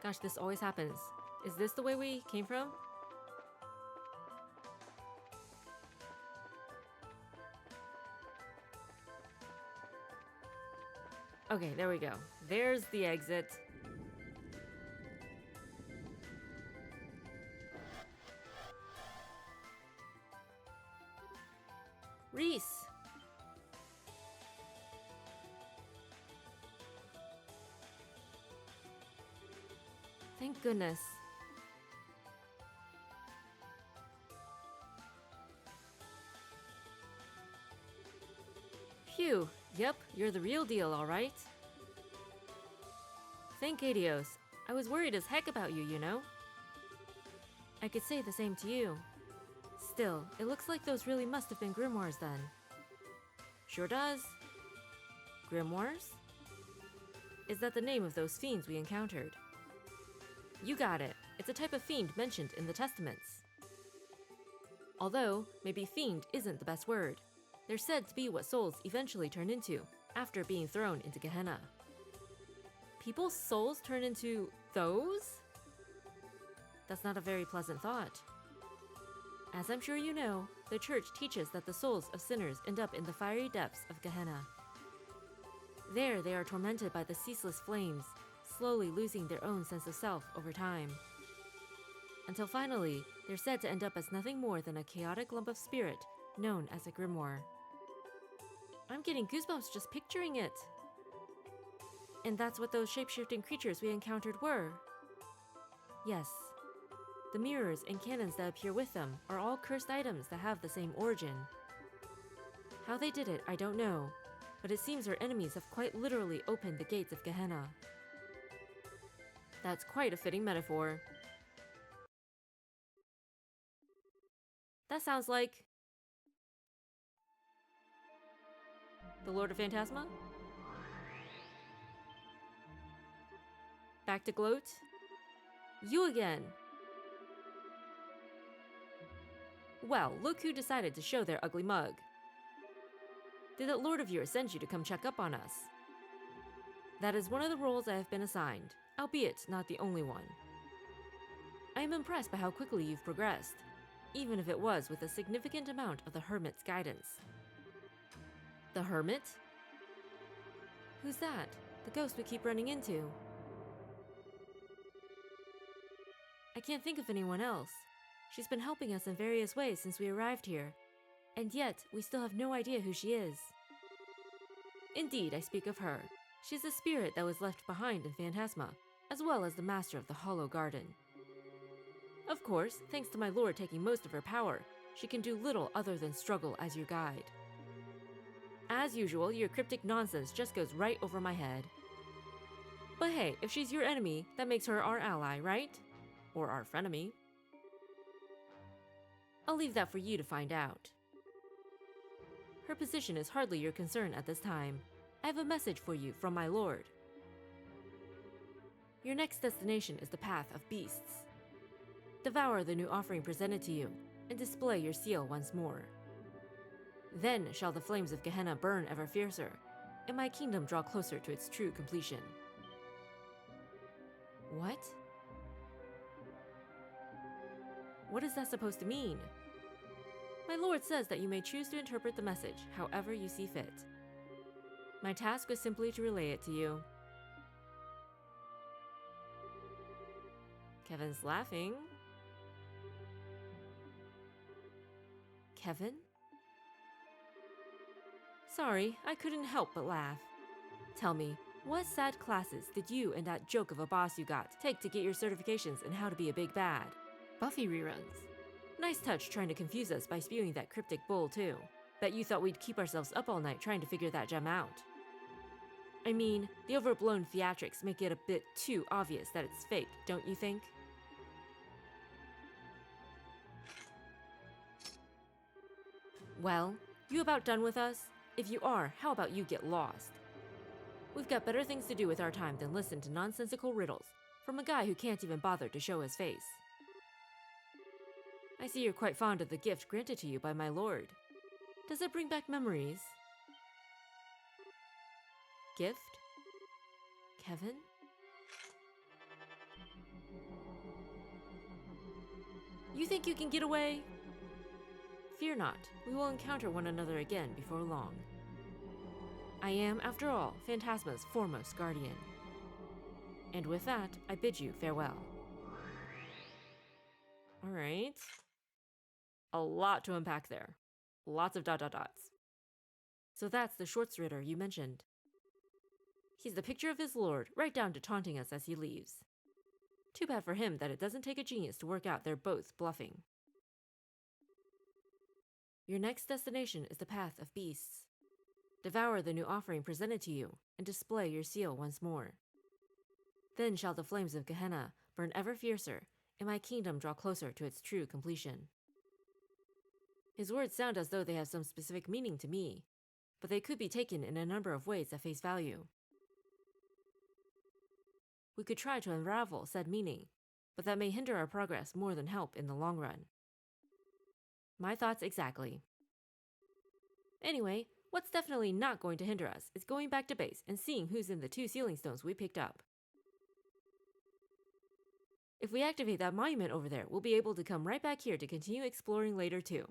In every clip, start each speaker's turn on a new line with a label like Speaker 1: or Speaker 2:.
Speaker 1: Gosh, this always happens. Is this the way we came from? Okay, there we go. There's the exit. Ries! Thank goodness. Phew, yep, you're the real deal, alright? Thank Adios. I was worried as heck about you, you know? I could say the same to you. Still, it looks like those really must have been grimoires then. Sure does. Grimoires? Is that the name of those fiends we encountered? You got it. It's a type of fiend mentioned in the Testaments. Although, maybe fiend isn't the best word. They're said to be what souls eventually turn into, after being thrown into Gehenna. People's souls turn into those? That's not a very pleasant thought. As I'm sure you know, the church teaches that the souls of sinners end up in the fiery depths of Gehenna. There they are tormented by the ceaseless flames, slowly losing their own sense of self over time. Until finally, they're said to end up as nothing more than a chaotic lump of spirit known as a grimoire. I'm getting goosebumps just picturing it. And that's what those shape-shifting creatures we encountered were. Yes. The mirrors and cannons that appear with them are all cursed items that have the same origin. How they did it, I don't know, but it seems our enemies have quite literally opened the gates of Gehenna. That's quite a fitting metaphor. That sounds like... the Lord of Phantasma? Back to gloat? You again! Well, look who decided to show their ugly mug. Did that lord of yours send you to come check up on us? That is one of the roles I have been assigned, albeit not the only one. I am impressed by how quickly you've progressed, even if it was with a significant amount of the Hermit's guidance. The Hermit? Who's that? The ghost we keep running into. I can't think of anyone else. She's been helping us in various ways since we arrived here, and yet we still have no idea who she is. Indeed, I speak of her. She's the spirit that was left behind in Phantasma, as well as the master of the Hollow Garden. Of course, thanks to my lord taking most of her power, she can do little other than struggle as your guide. As usual, your cryptic nonsense just goes right over my head. But hey, if she's your enemy, that makes her our ally, right? Or our frenemy. I'll leave that for you to find out. Her position is hardly your concern at this time. I have a message for you from my lord. Your next destination is the Path of Beasts. Devour the new offering presented to you, and display your seal once more. Then shall the flames of Gehenna burn ever fiercer, and my kingdom draw closer to its true completion. What? What is that supposed to mean? My lord says that you may choose to interpret the message however you see fit. My task was simply to relay it to you. Kevin's laughing. Kevin? Sorry, I couldn't help but laugh. Tell me, what sad classes did you and that joke of a boss you got take to get your certifications in how to be a big bad? Buffy reruns. Nice touch trying to confuse us by spewing that cryptic bull too. Bet you thought we'd keep ourselves up all night trying to figure that gem out. I mean, the overblown theatrics make it a bit too obvious that it's fake, don't you think? Well, you about done with us? If you are, how about you get lost? We've got better things to do with our time than listen to nonsensical riddles from a guy who can't even bother to show his face. I see you're quite fond of the gift granted to you by my lord. Does it bring back memories? Gift? Kevin? You think you can get away? Fear not, we will encounter one another again before long. I am, after all, Phantasma's foremost guardian. And with that, I bid you farewell. Alright. A lot to unpack there. Lots of dot dot dots. So that's the Schwarzritter you mentioned. He's the picture of his lord, right down to taunting us as he leaves. Too bad for him that it doesn't take a genius to work out they're both bluffing. Your next destination is the Path of Beasts. Devour the new offering presented to you, and display your seal once more. Then shall the flames of Gehenna burn ever fiercer, and my kingdom draw closer to its true completion. His words sound as though they have some specific meaning to me, but they could be taken in a number of ways at face value. We could try to unravel said meaning, but that may hinder our progress more than help in the long run. My thoughts exactly. Anyway, what's definitely not going to hinder us is going back to base and seeing who's in the 2 sealing stones we picked up. If we activate that monument over there, we'll be able to come right back here to continue exploring later too.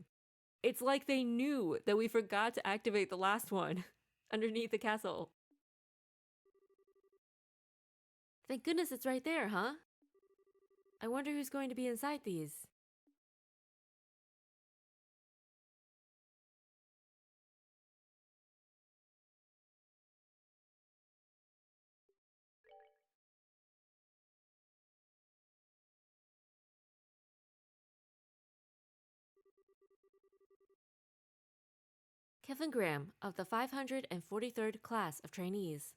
Speaker 1: It's like they knew that we forgot to activate the last one underneath the castle. Thank goodness it's right there, huh? I wonder who's going to be inside these. Kevin Graham of the 543rd class of trainees.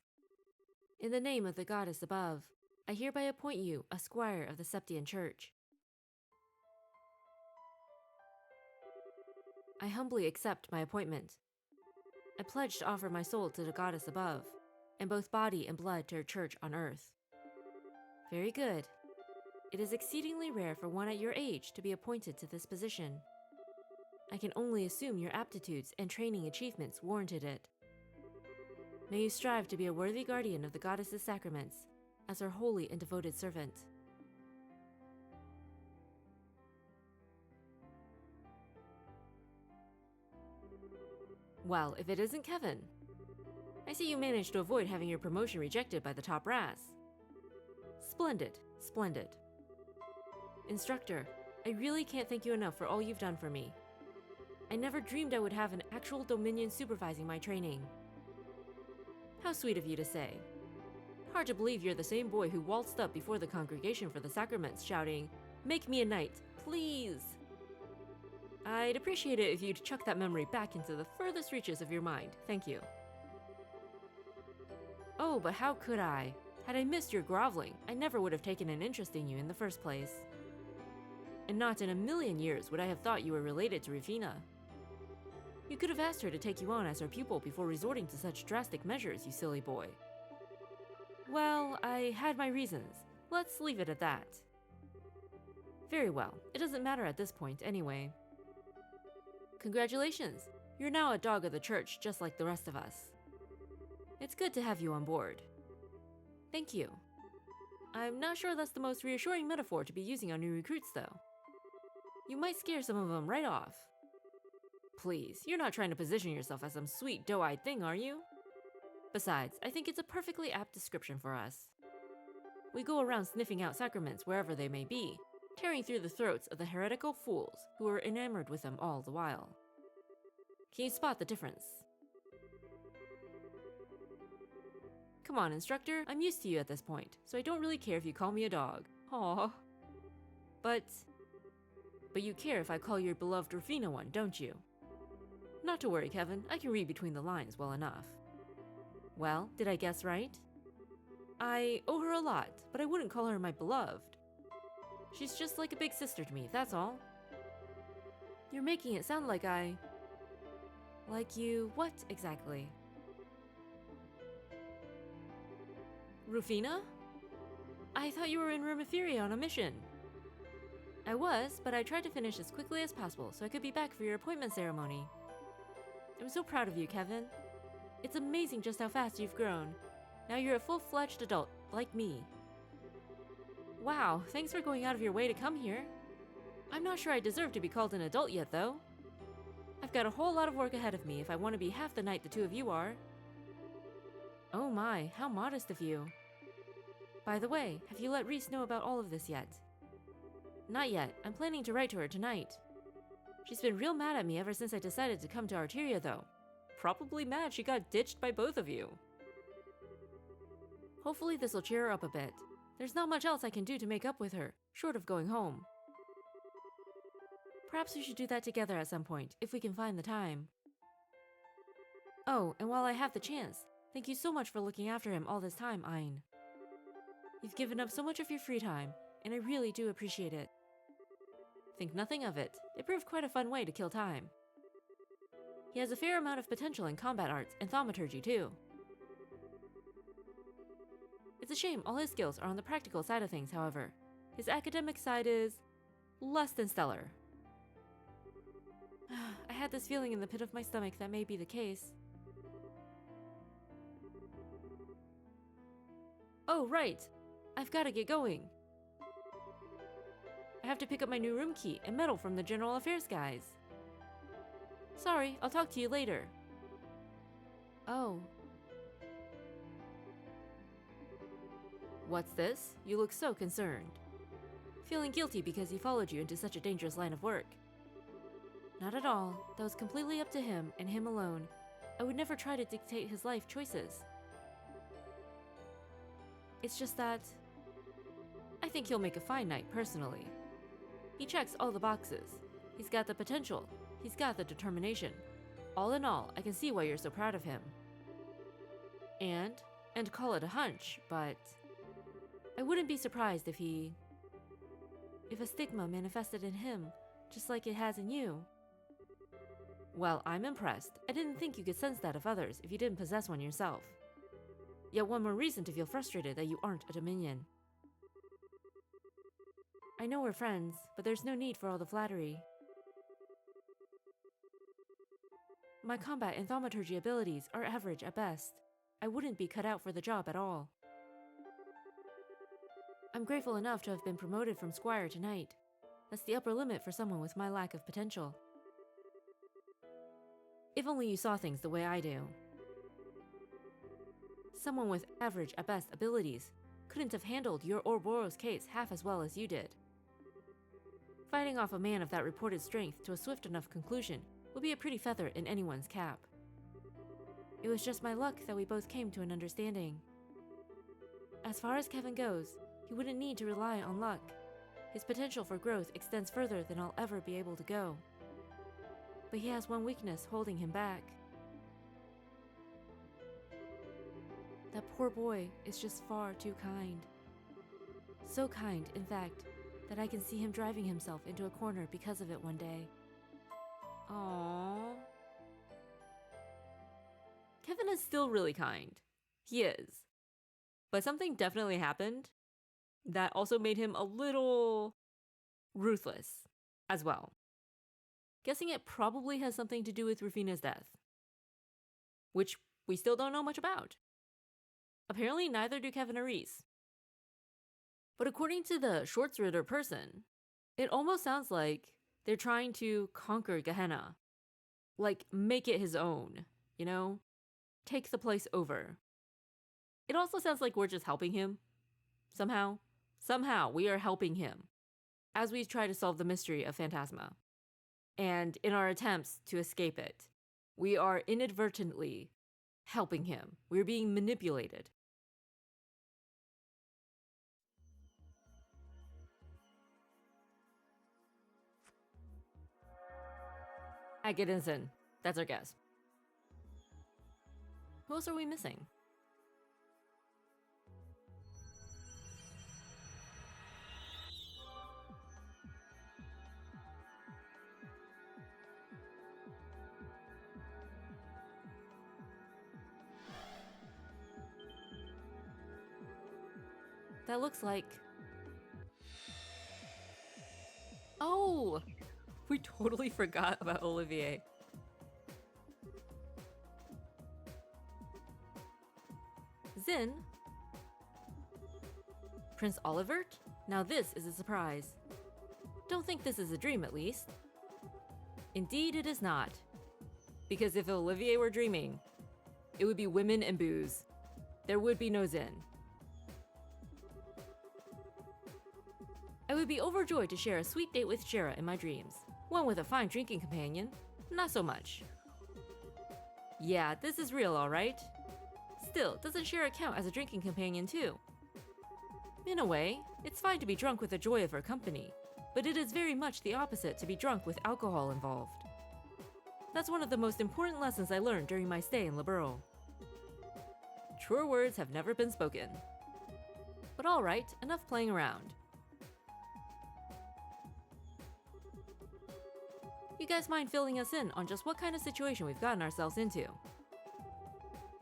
Speaker 1: In the name of the goddess above, I hereby appoint you a squire of the Septian Church. I humbly accept my appointment. I pledge to offer my soul to the goddess above, and both body and blood to her church on earth. Very good. It is exceedingly rare for one at your age to be appointed to this position. I can only assume your aptitudes and training achievements warranted it. May you strive to be a worthy guardian of the goddess's sacraments, as her holy and devoted servant. Well, if it isn't Kevin. I see you managed to avoid having your promotion rejected by the top brass. Splendid, splendid. Instructor, I really can't thank you enough for all you've done for me. I never dreamed I would have an actual Dominion supervising my training. How sweet of you to say. Hard to believe you're the same boy who waltzed up before the congregation for the sacraments shouting, "Make me a knight, please!" I'd appreciate it if you'd chuck that memory back into the furthest reaches of your mind, thank you. Oh, but how could I? Had I missed your groveling, I never would have taken an interest in you in the first place. And not in a million years would I have thought you were related to Rufina. You could have asked her to take you on as her pupil before resorting to such drastic measures, you silly boy. Well, I had my reasons. Let's leave it at that. Very well, it doesn't matter at this point anyway. Congratulations, you're now a dog of the church just like the rest of us. It's good to have you on board. Thank you. I'm not sure that's the most reassuring metaphor to be using on new recruits though. You might scare some of them right off. Please, you're not trying to position yourself as some sweet doe-eyed thing, are you? Besides, I think it's a perfectly apt description for us. We go around sniffing out sacraments wherever they may be, tearing through the throats of the heretical fools who are enamored with them all the while. Can you spot the difference? Come on, instructor, I'm used to you at this point, so I don't really care if you call me a dog. Aww. But you care if I call your beloved Rufina one, don't you? Not to worry, Kevin, I can read between the lines well enough. Well, did I guess right? I owe her a lot, but I wouldn't call her my beloved. She's just like a big sister to me, that's all. You're making it sound like Like you, what exactly? Rufina? I thought you were in Romiferia on a mission. I was, but I tried to finish as quickly as possible so I could be back for your appointment ceremony. I'm so proud of you, Kevin. It's amazing just how fast you've grown. Now you're a full-fledged adult, like me. Wow, thanks for going out of your way to come here. I'm not sure I deserve to be called an adult yet, though. I've got a whole lot of work ahead of me if I want to be half the knight the two of you are. Oh my, how modest of you. By the way, have you let Ries know about all of this yet? Not yet. I'm planning to write to her tonight. She's been real mad at me ever since I decided to come to Arteria, though. Probably mad she got ditched by both of you. Hopefully this will cheer her up a bit. There's not much else I can do to make up with her, short of going home. Perhaps we should do that together at some point, if we can find the time. Oh, and while I have the chance, thank you so much for looking after him all this time, Ein. You've given up so much of your free time, and I really do appreciate it. Think nothing of it. It proved quite a fun way to kill time. He has a fair amount of potential in combat arts and thaumaturgy, too. It's a shame all his skills are on the practical side of things, however. His academic side is less than stellar. I had this feeling in the pit of my stomach that may be the case. Oh, right! I've got to get going. I have to pick up my new room key and medal from the General Affairs guys. Sorry, I'll talk to you later. Oh. What's this? You look so concerned. Feeling guilty because he followed you into such a dangerous line of work. Not at all. That was completely up to him and him alone. I would never try to dictate his life choices. It's just that I think he'll make a fine knight, personally. He checks all the boxes. He's got the potential. He's got the determination. All in all, I can see why you're so proud of him. And call it a hunch, but I wouldn't be surprised if a stigma manifested in him, just like it has in you. Well, I'm impressed. I didn't think you could sense that of others if you didn't possess one yourself. Yet one more reason to feel frustrated that you aren't a Dominion. I know we're friends, but there's no need for all the flattery. My combat and thaumaturgy abilities are average at best. I wouldn't be cut out for the job at all. I'm grateful enough to have been promoted from Squire tonight. That's the upper limit for someone with my lack of potential. If only you saw things the way I do. Someone with average at best abilities couldn't have handled your Ouroboros case half as well as you did. Fighting off a man of that reported strength to a swift enough conclusion would be a pretty feather in anyone's cap. It was just my luck that we both came to an understanding. As far as Kevin goes, he wouldn't need to rely on luck. His potential for growth extends further than I'll ever be able to go. But he has one weakness holding him back. That poor boy is just far too kind. So kind, in fact, that I can see him driving himself into a corner because of it one day. Aww. Kevin is still really kind. He is. But something definitely happened that also made him a little ruthless as well. Guessing it probably has something to do with Rufina's death, which we still don't know much about. Apparently neither do Kevin or Ries. But according to the Schwarzritter person, it almost sounds like they're trying to conquer Gehenna. Like, make it his own, you know? Take the place over. It also sounds like we're just helping him. Somehow. Somehow we are helping him as we try to solve the mystery of Phantasma. And in our attempts to escape it, we are inadvertently helping him. We're being manipulated. Agedinson. That's our guess. Who else are we missing? That looks like... Oh! We totally forgot about Olivier. Zin? Prince Olivert? Now this is a surprise. Don't think this is a dream, at least. Indeed, it is not. Because if Olivier were dreaming, it would be women and booze. There would be no Zen. I would be overjoyed to share a sweet date with Shira in my dreams. One with a fine drinking companion, not so much. Yeah, this is real, alright? Still, doesn't Shira count as a drinking companion too? In a way, it's fine to be drunk with the joy of her company, but it is very much the opposite to be drunk with alcohol involved. That's one of the most important lessons I learned during my stay in Liberl. Truer words have never been spoken. But alright, enough playing around. You guys mind filling us in on just what kind of situation we've gotten ourselves into?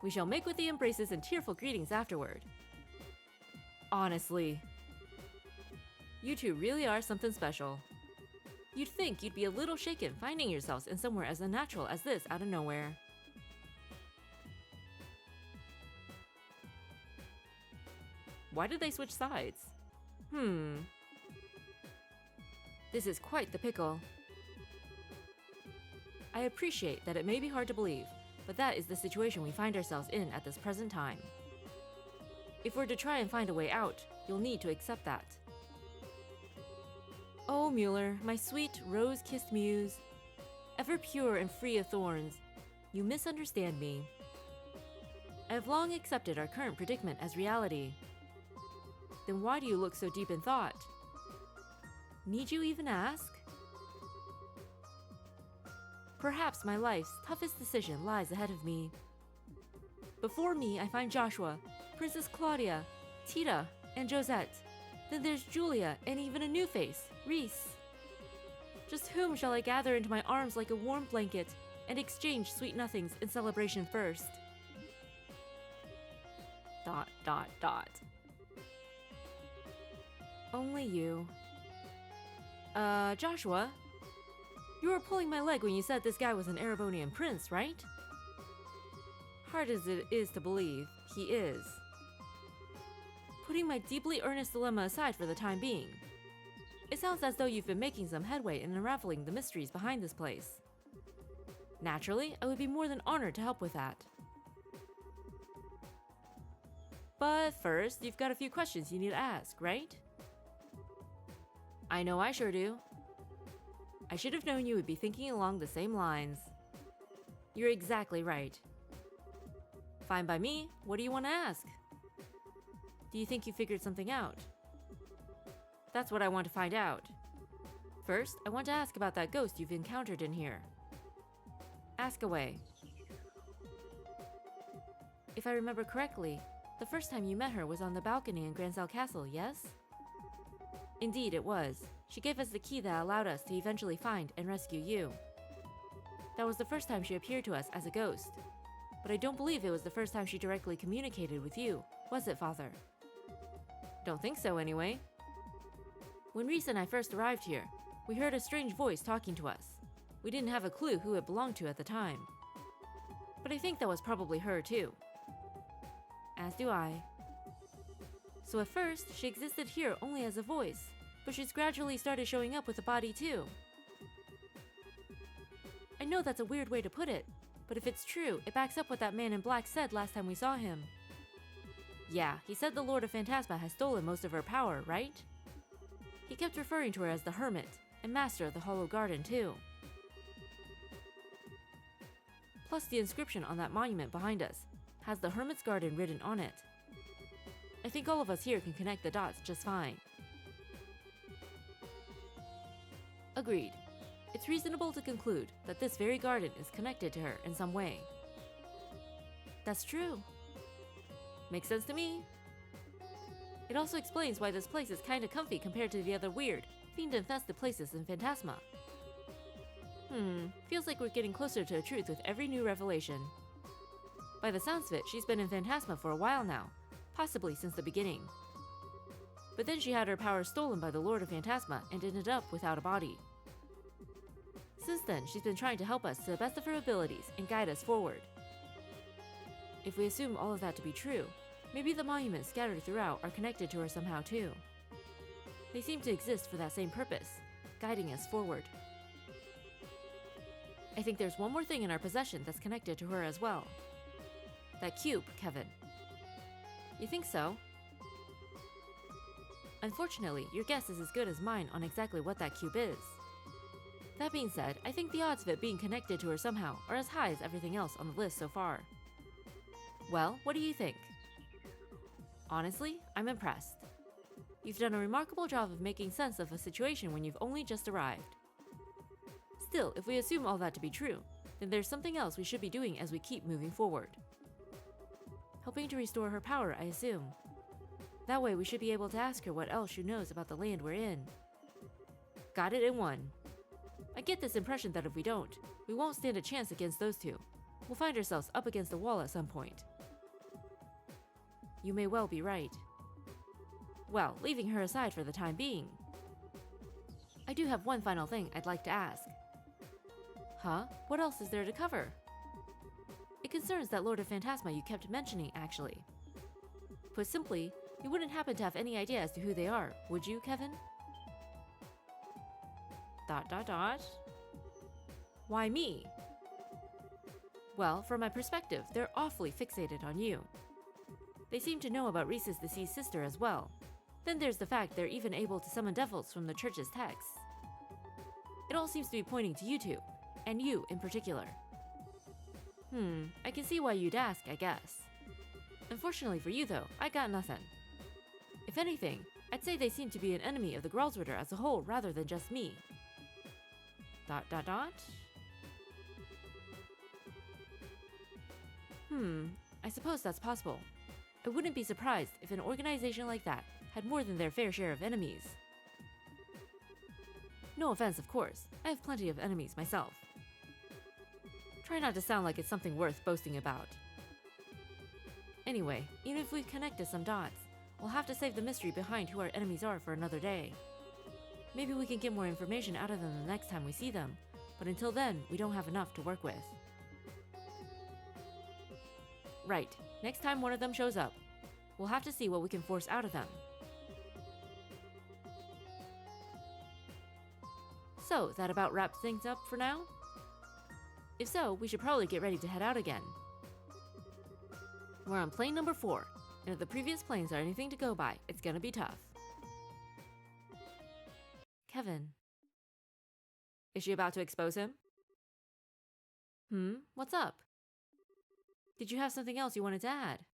Speaker 1: We shall make with the embraces and tearful greetings afterward. Honestly, you two really are something special. You'd think you'd be a little shaken finding yourselves in somewhere as unnatural as this out of nowhere. Why did they switch sides? This is quite the pickle. I appreciate that it may be hard to believe, but that is the situation we find ourselves in at this present time. If we're to try and find a way out, you'll need to accept that. Oh, Mueller, my sweet, rose-kissed muse, ever pure and free of thorns, you misunderstand me. I have long accepted our current predicament as reality. Then why do you look so deep in thought? Need you even ask? Perhaps my life's toughest decision lies ahead of me. Before me, I find Joshua, Princess Claudia, Tita, and Josette. Then there's Julia, and even a new face, Ries. Just whom shall I gather into my arms like a warm blanket and exchange sweet nothings in celebration first? ... Only you. Joshua? You were pulling my leg when you said this guy was an Erebonian prince, right? Hard as it is to believe, he is. Putting my deeply earnest dilemma aside for the time being, it sounds as though you've been making some headway in unraveling the mysteries behind this place. Naturally, I would be more than honored to help with that. But first, you've got a few questions you need to ask, right? I know I sure do. I should have known you would be thinking along the same lines. You're exactly right. Fine by me. What do you want to ask? Do you think you figured something out? That's what I want to find out. First, I want to ask about that ghost you've encountered in here. Ask away. If I remember correctly, the first time you met her was on the balcony in Gransel Castle, yes? Indeed, it was. She gave us the key that allowed us to eventually find and rescue you. That was the first time she appeared to us as a ghost. But I don't believe it was the first time she directly communicated with you, was it, Father? Don't think so, anyway. When Ries and I first arrived here, we heard a strange voice talking to us. We didn't have a clue who it belonged to at the time. But I think that was probably her, too. As do I. So at first, she existed here only as a voice, but she's gradually started showing up with a body too. I know that's a weird way to put it, but if it's true, it backs up what that man in black said last time we saw him. Yeah, he said the Lord of Phantasma has stolen most of her power, right? He kept referring to her as the Hermit, and Master of the Hollow Garden too. Plus the inscription on that monument behind us has the Hermit's Garden written on it. I think all of us here can connect the dots just fine. Agreed. It's reasonable to conclude that this very garden is connected to her in some way. That's true. Makes sense to me. It also explains why this place is kinda comfy compared to the other weird, fiend-infested places in Phantasma. Feels like we're getting closer to the truth with every new revelation. By the sounds of it, she's been in Phantasma for a while now, possibly since the beginning. But then she had her power stolen by the Lord of Phantasma and ended up without a body. Since then, she's been trying to help us to the best of her abilities and guide us forward. If we assume all of that to be true, maybe the monuments scattered throughout are connected to her somehow too. They seem to exist for that same purpose, guiding us forward. I think there's one more thing in our possession that's connected to her as well. That cube, Kevin. You think so? Unfortunately, your guess is as good as mine on exactly what that cube is. That being said, I think the odds of it being connected to her somehow are as high as everything else on the list so far. Well, what do you think? Honestly, I'm impressed. You've done a remarkable job of making sense of a situation when you've only just arrived. Still, if we assume all that to be true, then there's something else we should be doing as we keep moving forward. Helping to restore her power, I assume. That way we should be able to ask her what else she knows about the land we're in. Got it in one. I get this impression that if we don't, we won't stand a chance against those two. We'll find ourselves up against the wall at some point. You may well be right. Well, leaving her aside for the time being, I do have one final thing I'd like to ask. Huh? What else is there to cover? It concerns that Lord of Phantasma you kept mentioning, actually. Put simply, you wouldn't happen to have any idea as to who they are, would you, Kevin? ... Why me? Well, from my perspective, they're awfully fixated on you. They seem to know about Ries's deceased sister as well. Then there's the fact they're even able to summon devils from the church's texts. It all seems to be pointing to you two, and you in particular. I can see why you'd ask, I guess. Unfortunately for you though, I got nothing. If anything, I'd say they seem to be an enemy of the Gralsritter as a whole rather than just me. ... I suppose that's possible. I wouldn't be surprised if an organization like that had more than their fair share of enemies. No offense, of course. I have plenty of enemies myself. Try not to sound like it's something worth boasting about. Anyway, even if we've connected some dots, we'll have to save the mystery behind who our enemies are for another day. Maybe we can get more information out of them the next time we see them, but until then, we don't have enough to work with. Right, next time one of them shows up, we'll have to see what we can force out of them. So, that about wraps things up for now? If so, we should probably get ready to head out again. We're on plane number 4, and if the previous planes are anything to go by, it's gonna be tough. Kevin. Is she about to expose him? What's up? Did you have something else you wanted to add?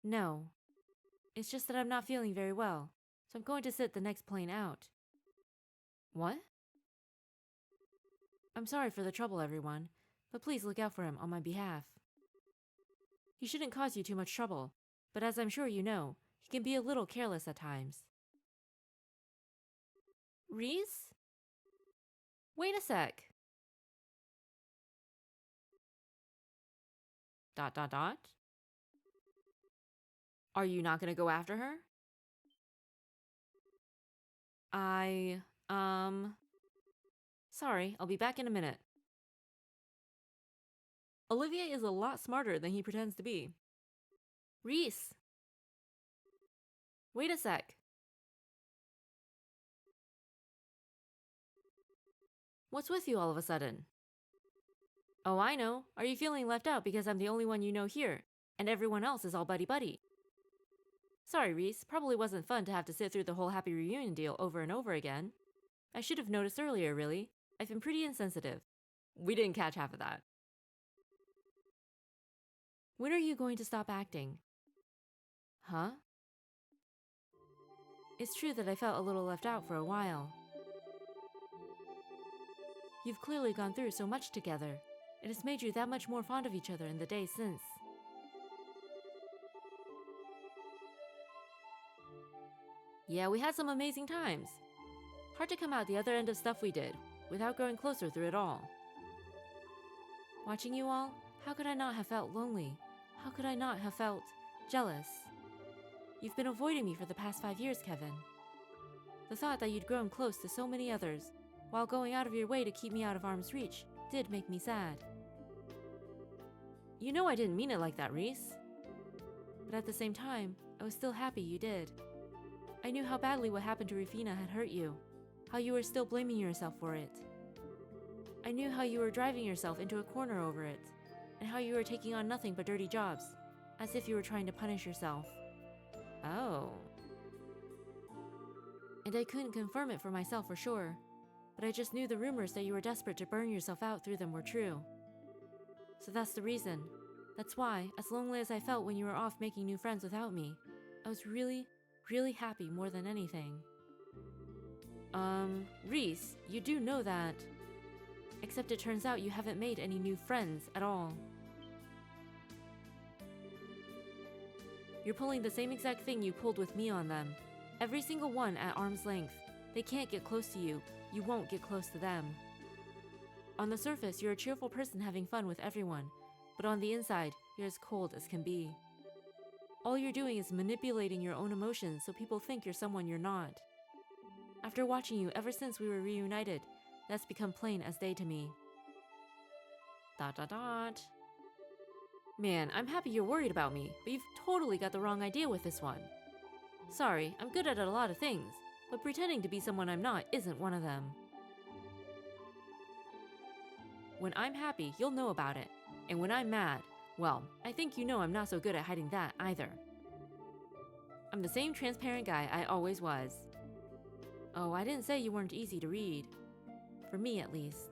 Speaker 1: No. It's just that I'm not feeling very well, so I'm going to sit the next plane out. What? I'm sorry for the trouble, everyone, but please look out for him on my behalf. He shouldn't cause you too much trouble, but as I'm sure you know, he can be a little careless at times. Ries? Wait a sec. ... Are you not gonna go after her? Sorry, I'll be back in a minute. Olivier is a lot smarter than he pretends to be. Ries! Wait a sec. What's with you all of a sudden? Oh, I know. Are you feeling left out because I'm the only one you know here, and everyone else is all buddy-buddy? Sorry, Ries. Probably wasn't fun to have to sit through the whole happy reunion deal over and over again. I should have noticed earlier, really. I've been pretty insensitive. We didn't catch half of that. When are you going to stop acting? Huh? It's true that I felt a little left out for a while. You've clearly gone through so much together. It has made you that much more fond of each other in the days since. Yeah, we had some amazing times. Hard to come out the other end of stuff we did, without growing closer through it all. Watching you all, how could I not have felt lonely? How could I not have felt jealous? You've been avoiding me for the past 5 years, Kevin. The thought that you'd grown close to so many others, while going out of your way to keep me out of arm's reach, did make me sad. You know I didn't mean it like that, Ries. But at the same time, I was still happy you did. I knew how badly what happened to Rufina had hurt you. how you were still blaming yourself for it. I knew how you were driving yourself into a corner over it, and how you were taking on nothing but dirty jobs, as if you were trying to punish yourself. Oh. And I couldn't confirm it for myself for sure, but I just knew the rumors that you were desperate to burn yourself out through them were true. So that's the reason. That's why, as lonely as I felt when you were off making new friends without me, I was really, really happy more than anything. Ries, you do know that. Except it turns out you haven't made any new friends at all. You're pulling the same exact thing you pulled with me on them. Every single one at arm's length. They can't get close to you. You won't get close to them. On the surface, you're a cheerful person having fun with everyone, but on the inside, you're as cold as can be. All you're doing is manipulating your own emotions so people think you're someone you're not. After watching you ever since we were reunited, that's become plain as day to me. ... Man, I'm happy you're worried about me, but you've totally got the wrong idea with this one. Sorry, I'm good at a lot of things, but pretending to be someone I'm not isn't one of them. When I'm happy, you'll know about it. And when I'm mad, well, I think you know I'm not so good at hiding that either. I'm the same transparent guy I always was. Oh, I didn't say you weren't easy to read. For me, at least.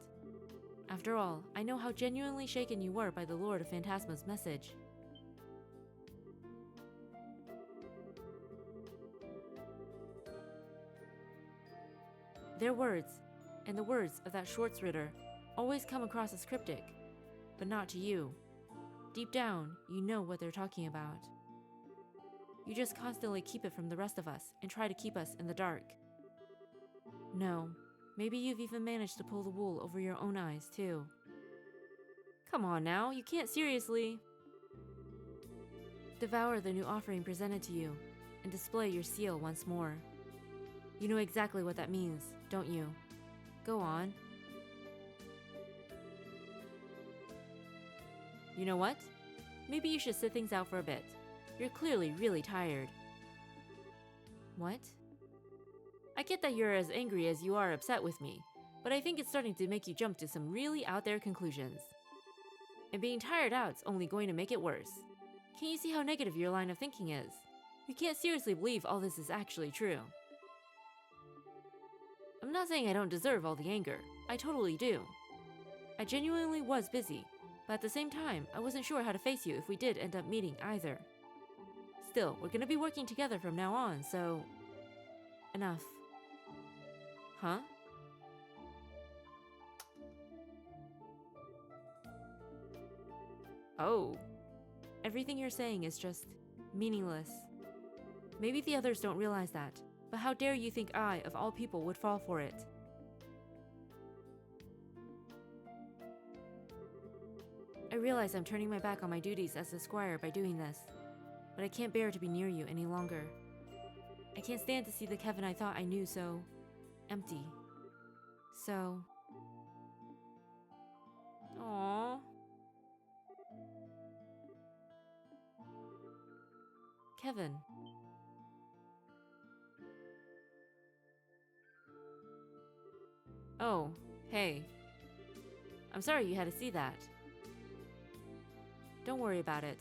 Speaker 1: After all, I know how genuinely shaken you were by the Lord of Phantasma's message. Their words, and the words of that Schwarzritter, always come across as cryptic, but not to you. Deep down, you know what they're talking about. You just constantly keep it from the rest of us and try to keep us in the dark. No, maybe you've even managed to pull the wool over your own eyes, too. Come on now, you can't seriously. Devour the new offering presented to you, and display your seal once more. You know exactly what that means, don't you? Go on. You know what? Maybe you should sit things out for a bit. You're clearly really tired. What? I get that you're as angry as you are upset with me, but I think it's starting to make you jump to some really out there conclusions. And being tired out's only going to make it worse. Can't you see how negative your line of thinking is? You can't seriously believe all this is actually true. I'm not saying I don't deserve all the anger. I totally do. I genuinely was busy, but at the same time, I wasn't sure how to face you if we did end up meeting either. Still, we're gonna be working together from now on, so... Enough. Huh? Oh. Everything you're saying is just meaningless. Maybe the others don't realize that, but how dare you think I, of all people, would fall for it? I realize I'm turning my back on my duties as a squire by doing this, but I can't bear to be near you any longer. I can't stand to see the Kevin I thought I knew so... empty. So... Aww. Kevin. Oh, hey. I'm sorry you had to see that. Don't worry about it.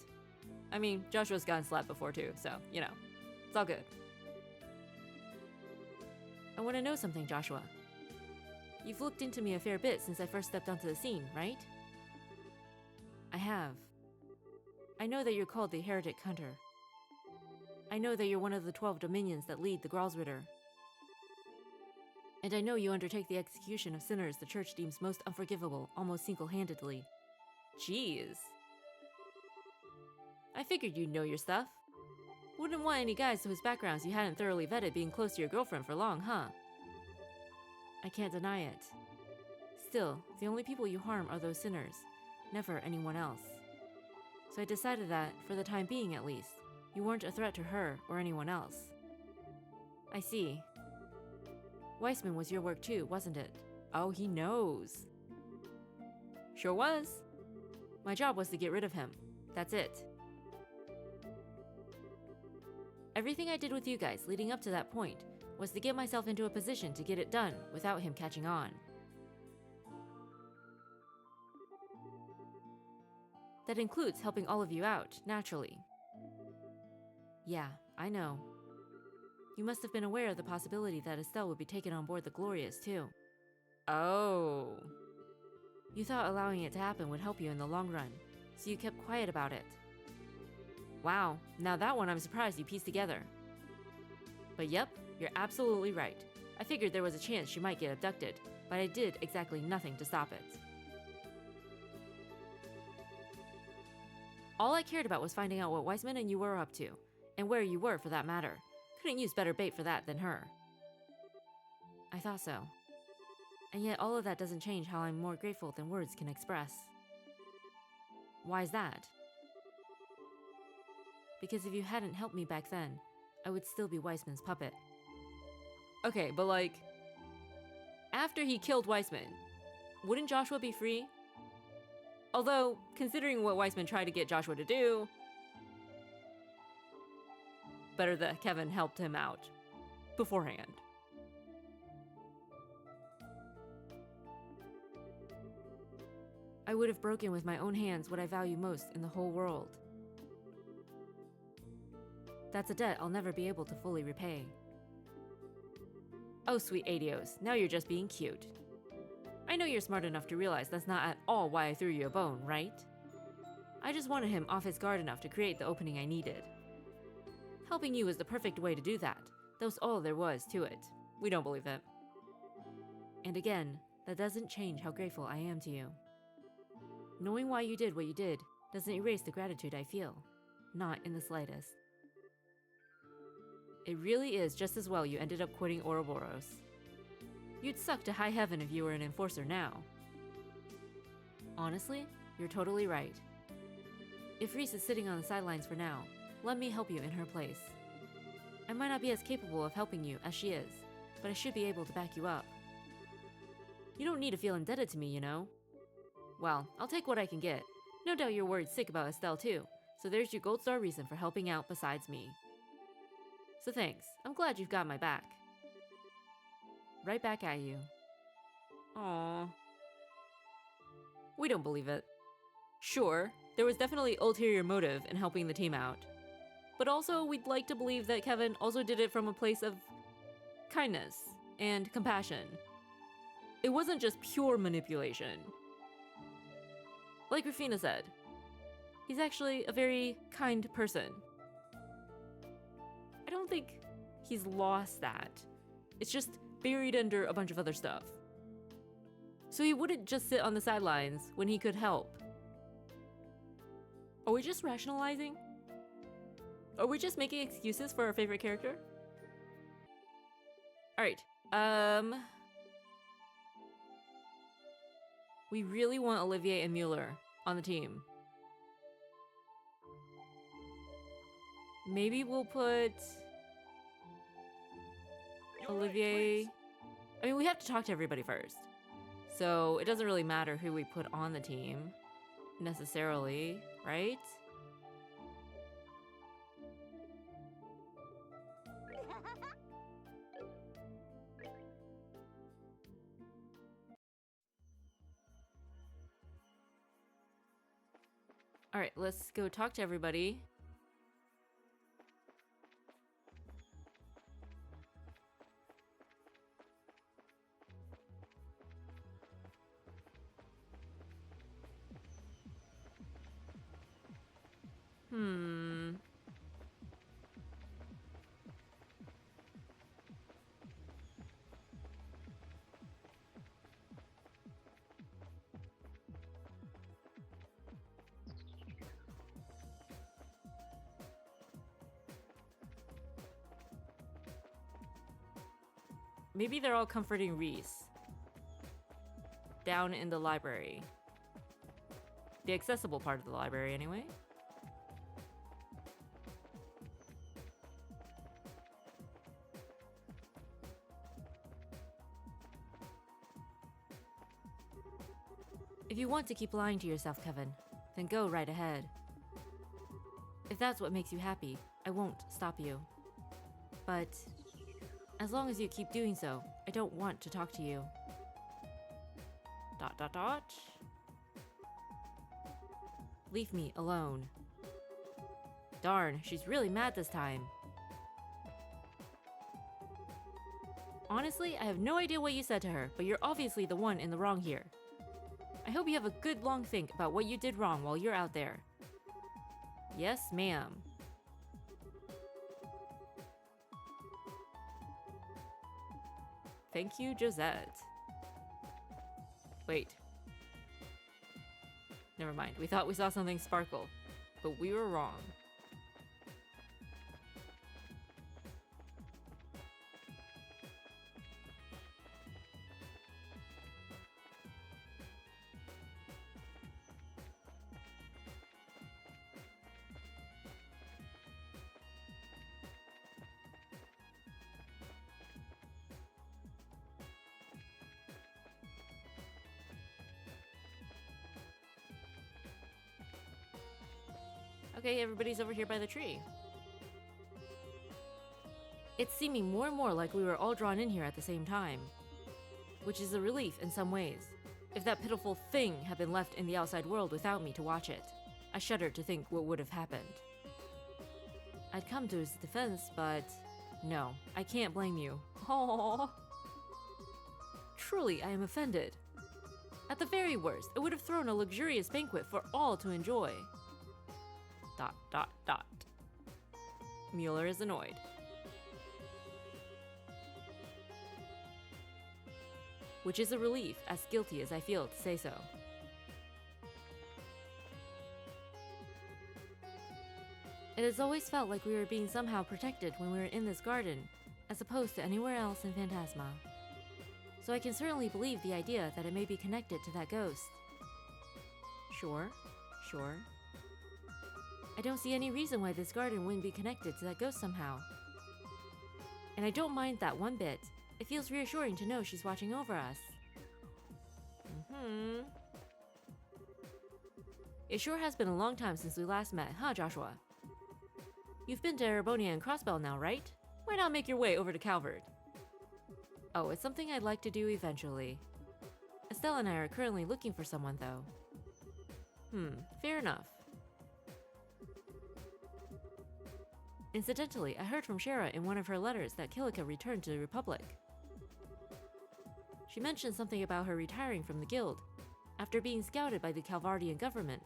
Speaker 1: I mean, Joshua's gotten slapped before too, so, you know, it's all good. I want to know something, Joshua. You've looked into me a fair bit since I first stepped onto the scene, right? I have. I know that you're called the Heretic Hunter. I know that you're one of the 12 dominions that lead the Gralsritter. And I know you undertake the execution of sinners the Church deems most unforgivable, almost single-handedly. Jeez. I figured you'd know your stuff. Wouldn't want any guys whose backgrounds you hadn't thoroughly vetted being close to your girlfriend for long, huh? I can't deny it. Still, the only people you harm are those sinners, never anyone else. So I decided that, for the time being at least, you weren't a threat to her or anyone else. I see. Weissman was your work too, wasn't it? Oh, he knows. Sure was. My job was to get rid of him. That's it. Everything I did with you guys leading up to that point was to get myself into a position to get it done without him catching on. That includes helping all of you out, naturally. Yeah, I know. You must have been aware of the possibility that Estelle would be taken on board the Glorious, too. Oh. You thought allowing it to happen would help you in the long run, so you kept quiet about it. Wow, now that one I'm surprised you pieced together. But yep, you're absolutely right. I figured there was a chance she might get abducted, but I did exactly nothing to stop it. All I cared about was finding out what Weissman and you were up to, and where you were for that matter. Couldn't use better bait for that than her. I thought so. And yet all of that doesn't change how I'm more grateful than words can express. Why's that? Because if you hadn't helped me back then, I would still be Weissman's puppet. Okay, but like, after he killed Weissman, wouldn't Joshua be free? Although, considering what Weissman tried to get Joshua to do, better that Kevin helped him out beforehand. I would have broken with my own hands what I value most in the whole world. That's a debt I'll never be able to fully repay. Oh, sweet Adios, now you're just being cute. I know you're smart enough to realize that's not at all why I threw you a bone, right? I just wanted him off his guard enough to create the opening I needed. Helping you was the perfect way to do that. That was all there was to it. We don't believe it. And again, that doesn't change how grateful I am to you. Knowing why you did what you did doesn't erase the gratitude I feel. Not in the slightest. It really is just as well you ended up quitting Ouroboros. You'd suck to high heaven if you were an enforcer now. Honestly, you're totally right. If Ries is sitting on the sidelines for now, let me help you in her place. I might not be as capable of helping you as she is, but I should be able to back you up. You don't need to feel indebted to me, you know. Well, I'll take what I can get. No doubt you're worried sick about Estelle too, so there's your gold star reason for helping out besides me. So thanks, I'm glad you've got my back. Right back at you. Aww. We don't believe it. Sure, there was definitely ulterior motive in helping the team out. But also, we'd like to believe that Kevin also did it from a place of kindness and compassion. It wasn't just pure manipulation. Like Rufina said, he's actually a very kind person. I don't think he's lost that. It's just buried under a bunch of other stuff. So he wouldn't just sit on the sidelines when he could help. Are we just rationalizing? Are we just making excuses for our favorite character? Alright, we really want Olivier and Mueller on the team. Maybe we'll put Olivier... I mean, we have to talk to everybody first. So it doesn't really matter who we put on the team, necessarily, right? Alright, let's go talk to everybody. Maybe they're all comforting Ries. Down in the library. The accessible part of the library, anyway. If you want to keep lying to yourself, Kevin, then go right ahead. If that's what makes you happy, I won't stop you. But As long as you keep doing so, I don't want to talk to you. ... Leave me alone. Darn, she's really mad this time. Honestly, I have no idea what you said to her, but you're obviously the one in the wrong here. I hope you have a good long think about what you did wrong while you're out there. Yes, ma'am. Thank you, Josette. Wait. Never mind, we thought we saw something sparkle, but we were wrong. Okay, everybody's over here by the tree. It's seeming more and more like we were all drawn in here at the same time, which is a relief in some ways. If that pitiful thing had been left in the outside world without me to watch it, I shudder to think what would have happened. I'd come to his defense, but no, I can't blame you. Aww. Truly, I am offended. At the very worst, it would have thrown a luxurious banquet for all to enjoy. ... Mueller is annoyed. Which is a relief, as guilty as I feel to say so. It has always felt like we were being somehow protected when we were in this garden, as opposed to anywhere else in Phantasma. So I can certainly believe the idea that it may be connected to that ghost. Sure. I don't see any reason why this garden wouldn't be connected to that ghost somehow. And I don't mind that one bit. It feels reassuring to know she's watching over us. It sure has been a long time since we last met, huh, Joshua? You've been to Erebonia and Crossbell now, right? Why not make your way over to Calvert? Oh, it's something I'd like to do eventually. Estelle and I are currently looking for someone, though. Fair enough. Incidentally, I heard from Shara in one of her letters that Kilika returned to the Republic. She mentioned something about her retiring from the guild, after being scouted by the Calvardian government.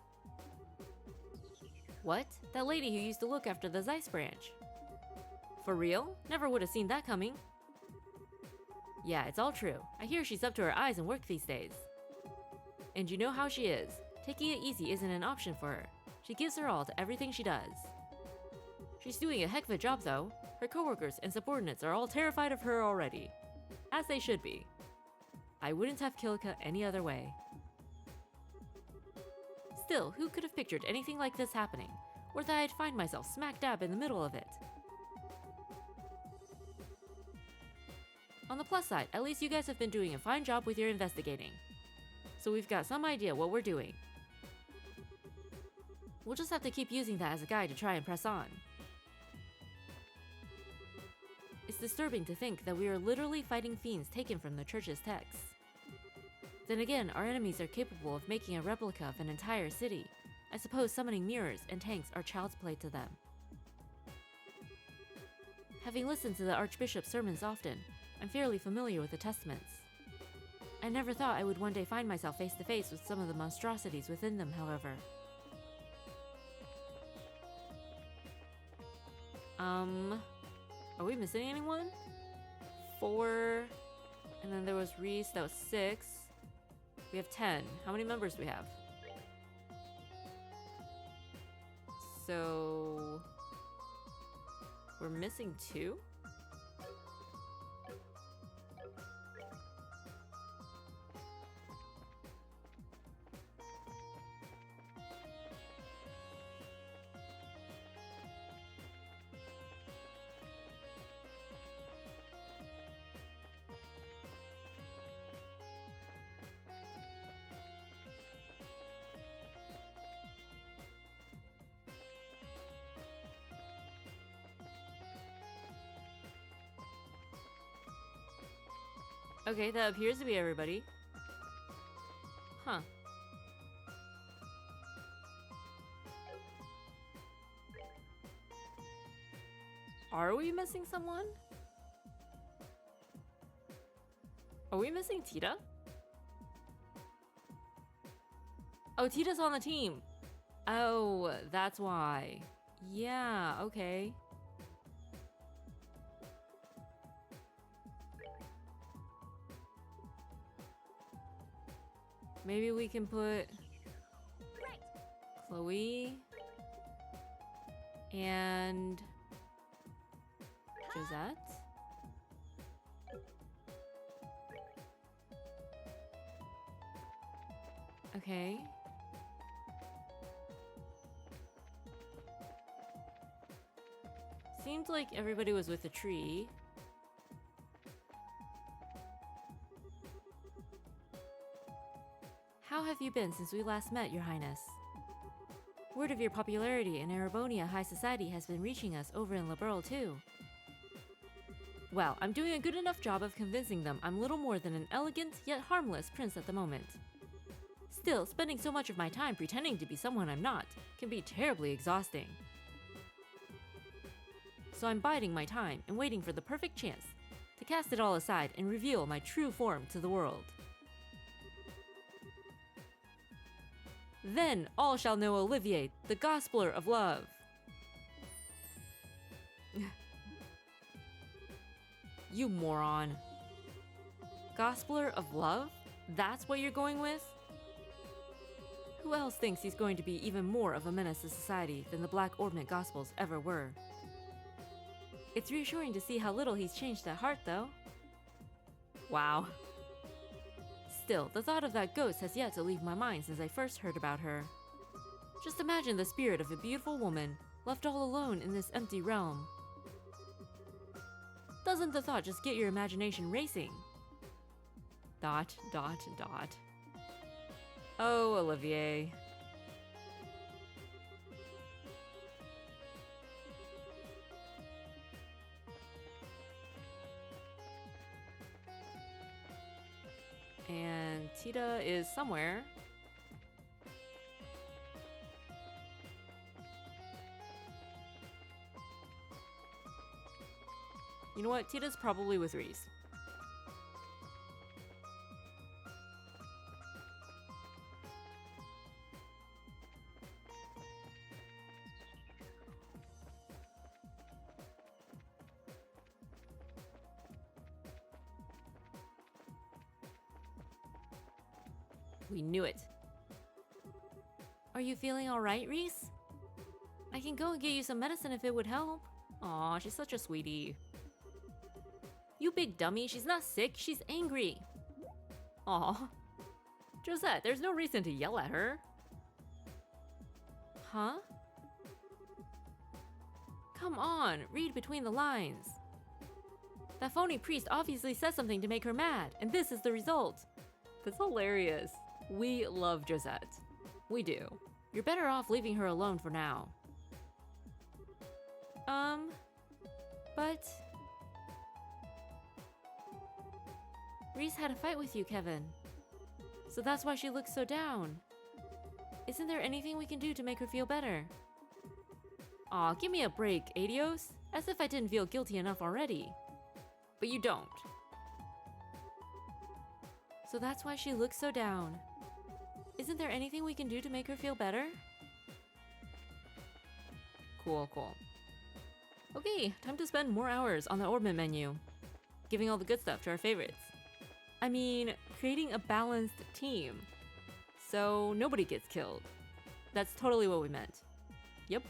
Speaker 1: What? That lady who used to look after the Zeiss branch? For real? Never would have seen that coming. Yeah, it's all true. I hear she's up to her eyes in work these days. And you know how she is. Taking it easy isn't an option for her. She gives her all to everything she does. She's doing a heck of a job, though. Her coworkers and subordinates are all terrified of her already. As they should be. I wouldn't have Kilika any other way. Still, who could have pictured anything like this happening, or that I'd find myself smack dab in the middle of it? On the plus side, at least you guys have been doing a fine job with your investigating. So we've got some idea what we're doing. We'll just have to keep using that as a guide to try and press on. It's disturbing to think that we are literally fighting fiends taken from the church's texts. Then again, our enemies are capable of making a replica of an entire city. I suppose summoning mirrors and tanks are child's play to them. Having listened to the Archbishop's sermons often, I'm fairly familiar with the Testaments. I never thought I would one day find myself face to face with some of the monstrosities within them, however. Are we missing anyone? 4, and then there was Ries, that was 6. We have 10. How many members do we have? So... we're missing 2? Okay, that appears to be everybody. Huh. Are we missing someone? Are we missing Tita? Oh, Tita's on the team. Oh, that's why. Yeah, okay. Maybe we can put Chloe and Josette. Okay. Seemed like everybody was with a tree. How have you been since we last met, Your Highness? Word of your popularity in Erebonia High Society has been reaching us over in Liberl too. Well, I'm doing a good enough job of convincing them I'm little more than an elegant yet harmless prince at the moment. Still, spending so much of my time pretending to be someone I'm not can be terribly exhausting. So I'm biding my time and waiting for the perfect chance to cast it all aside and reveal my true form to the world. Then all shall know Olivier, the Gospeler of Love. You moron. Gospeler of Love? That's what you're going with? Who else thinks he's going to be even more of a menace to society than the Black Orbment Gospels ever were? It's reassuring to see how little he's changed at heart, though. Wow. Still, the thought of that ghost has yet to leave my mind since I first heard about her. Just imagine the spirit of a beautiful woman left all alone in this empty realm. Doesn't the thought just get your imagination racing? ... Oh, Olivier. And Tita is somewhere. You know what? Tita's probably with Ries. We knew it. Are you feeling all right, Ries? I can go and get you some medicine if it would help. Aw, she's such a sweetie. You big dummy, she's not sick, she's angry. Aw. Josette, there's no reason to yell at her. Huh? Come on, read between the lines. That phony priest obviously said something to make her mad, and this is the result. That's hilarious. We love Josette. We do. You're better off leaving her alone for now. But... Ries had a fight with you, Kevin. So that's why she looks so down. Isn't there anything we can do to make her feel better? Aw, give me a break, Adios. As if I didn't feel guilty enough already. But you don't. So that's why she looks so down. Isn't there anything we can do to make her feel better? Cool, cool. Okay, time to spend more hours on the Orbment menu. Giving all the good stuff to our favorites. I mean, creating a balanced team. So nobody gets killed. That's totally what we meant. Yep.